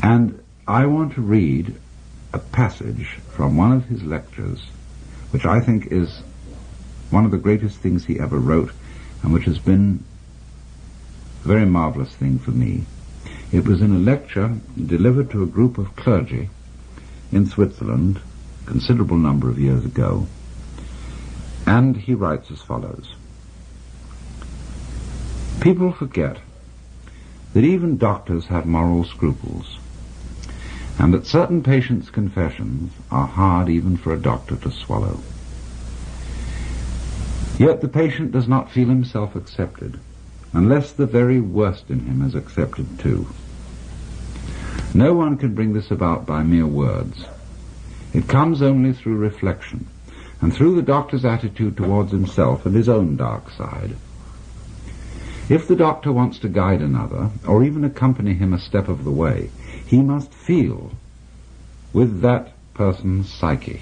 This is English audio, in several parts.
And I want to read a passage from one of his lectures, which I think is one of the greatest things he ever wrote, and which has been a very marvelous thing for me. It was in a lecture delivered to a group of clergy in Switzerland a considerable number of years ago, and he writes as follows. People forget that even doctors have moral scruples, and that certain patients' confessions are hard even for a doctor to swallow. Yet the patient does not feel himself accepted, unless the very worst in him is accepted too. No one can bring this about by mere words. It comes only through reflection, and through the doctor's attitude towards himself and his own dark side. If the doctor wants to guide another, or even accompany him a step of the way, he must feel with that person's psyche.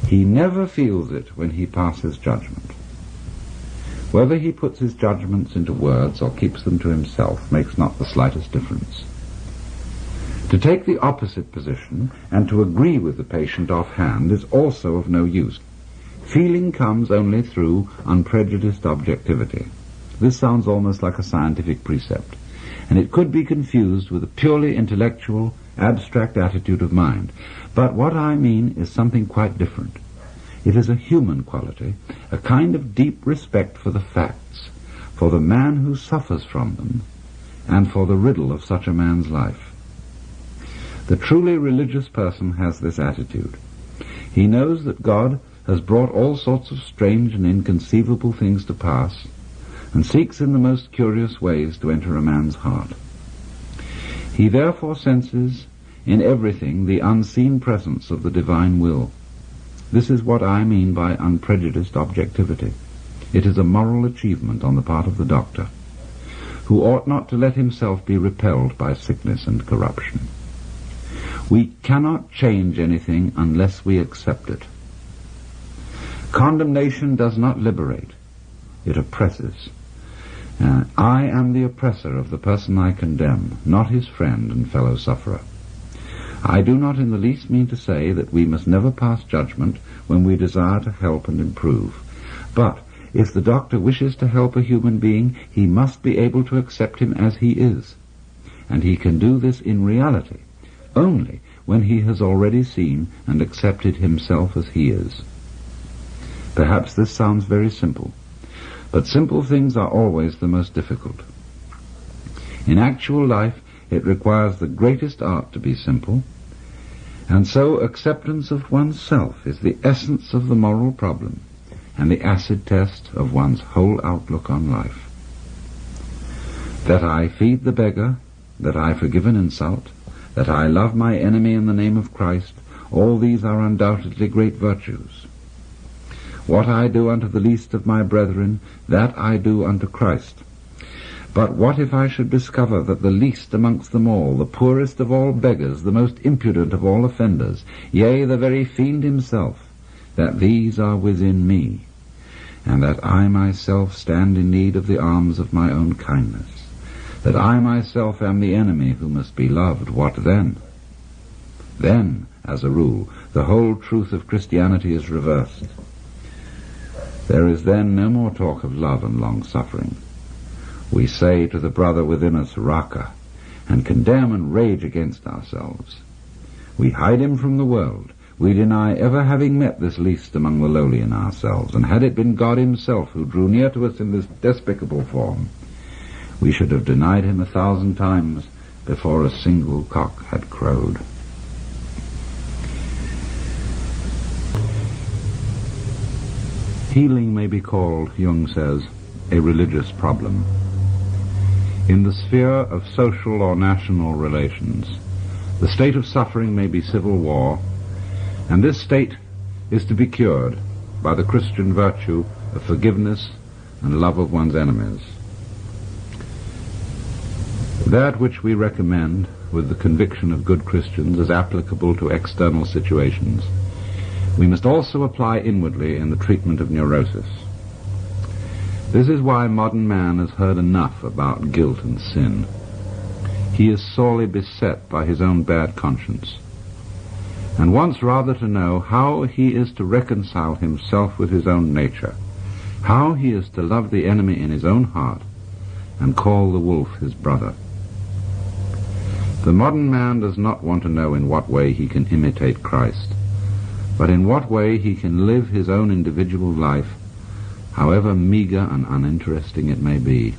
He never feels it when he passes judgment. Whether he puts his judgments into words or keeps them to himself makes not the slightest difference. To take the opposite position and to agree with the patient offhand is also of no use. Feeling comes only through unprejudiced objectivity. This sounds almost like a scientific precept, and it could be confused with a purely intellectual, abstract attitude of mind. But what I mean is something quite different. It is a human quality, a kind of deep respect for the facts, for the man who suffers from them, and for the riddle of such a man's life. The truly religious person has this attitude. He knows that God has brought all sorts of strange and inconceivable things to pass, and seeks in the most curious ways to enter a man's heart. He therefore senses in everything the unseen presence of the divine will. This is what I mean by unprejudiced objectivity. It is a moral achievement on the part of the doctor, who ought not to let himself be repelled by sickness and corruption. We cannot change anything unless we accept it. Condemnation does not liberate, it oppresses. I am the oppressor of the person I condemn, not his friend and fellow sufferer. I do not in the least mean to say that we must never pass judgment when we desire to help and improve. But if the doctor wishes to help a human being, he must be able to accept him as he is. And he can do this in reality only when he has already seen and accepted himself as he is. Perhaps this sounds very simple, but simple things are always the most difficult. In actual life, it requires the greatest art to be simple, and so acceptance of oneself is the essence of the moral problem and the acid test of one's whole outlook on life. That I feed the beggar, that I forgive an insult, that I love my enemy in the name of Christ, all these are undoubtedly great virtues. What I do unto the least of my brethren, that I do unto Christ. But what if I should discover that the least amongst them all, the poorest of all beggars, the most impudent of all offenders, yea, the very fiend himself, that these are within me, and that I myself stand in need of the alms of my own kindness, that I myself am the enemy who must be loved, what then? Then, as a rule, the whole truth of Christianity is reversed. There is then no more talk of love and long-suffering. We say to the brother within us, Raka, and condemn and rage against ourselves. We hide him from the world. We deny ever having met this least among the lowly in ourselves, and had it been God himself who drew near to us in this despicable form, we should have denied him 1,000 times before a single cock had crowed. Healing may be called, Jung says, a religious problem. In the sphere of social or national relations, the state of suffering may be civil war, and this state is to be cured by the Christian virtue of forgiveness and love of one's enemies. That which we recommend with the conviction of good Christians is applicable to external situations. We must also apply inwardly in the treatment of neurosis. This is why modern man has heard enough about guilt and sin. He is sorely beset by his own bad conscience, and wants rather to know how he is to reconcile himself with his own nature, how he is to love the enemy in his own heart, and call the wolf his brother. The modern man does not want to know in what way he can imitate Christ, but in what way he can live his own individual life, however meager and uninteresting it may be.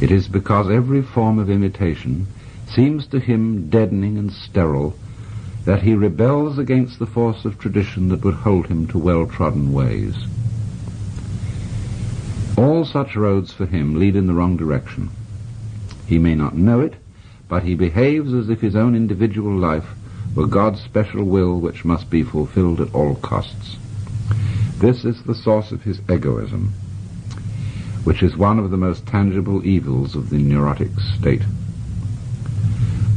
It is because every form of imitation seems to him deadening and sterile that he rebels against the force of tradition that would hold him to well-trodden ways. All such roads for him lead in the wrong direction. He may not know it, but he behaves as if his own individual life were God's special will which must be fulfilled at all costs. This is the source of his egoism, which is one of the most tangible evils of the neurotic state.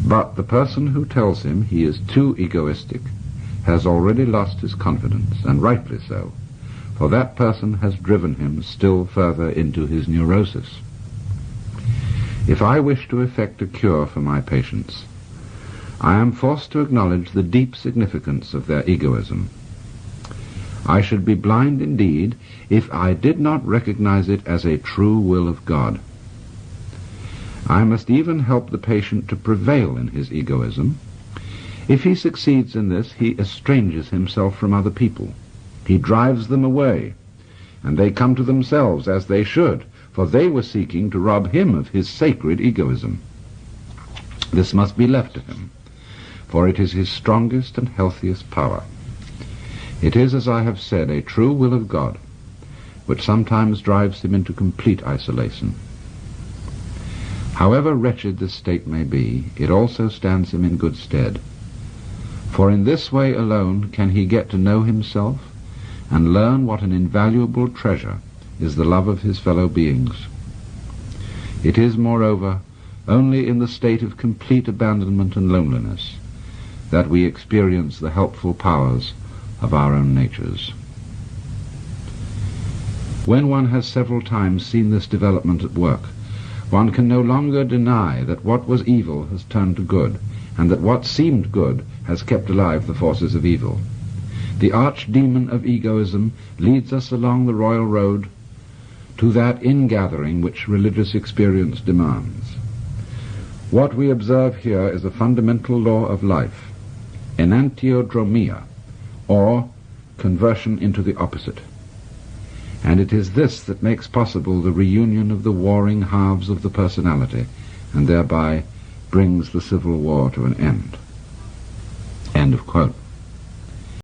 But the person who tells him he is too egoistic has already lost his confidence, and rightly so, for that person has driven him still further into his neurosis. If I wish to effect a cure for my patients, I am forced to acknowledge the deep significance of their egoism. I should be blind indeed if I did not recognize it as a true will of God. I must even help the patient to prevail in his egoism. If he succeeds in this, he estranges himself from other people. He drives them away, and they come to themselves as they should, for they were seeking to rob him of his sacred egoism. This must be left to him, for it is his strongest and healthiest power. It is, as I have said, a true will of God, which sometimes drives him into complete isolation. However wretched this state may be, it also stands him in good stead, for in this way alone can he get to know himself and learn what an invaluable treasure is the love of his fellow beings. It is, moreover, only in the state of complete abandonment and loneliness that we experience the helpful powers of our own natures. When one has several times seen this development at work, one can no longer deny that what was evil has turned to good, and that what seemed good has kept alive the forces of evil. The archdemon of egoism leads us along the royal road to that ingathering which religious experience demands. What we observe here is a fundamental law of life, enantiodromia, or conversion into the opposite. And it is this that makes possible the reunion of the warring halves of the personality, and thereby brings the civil war to an end. End of quote.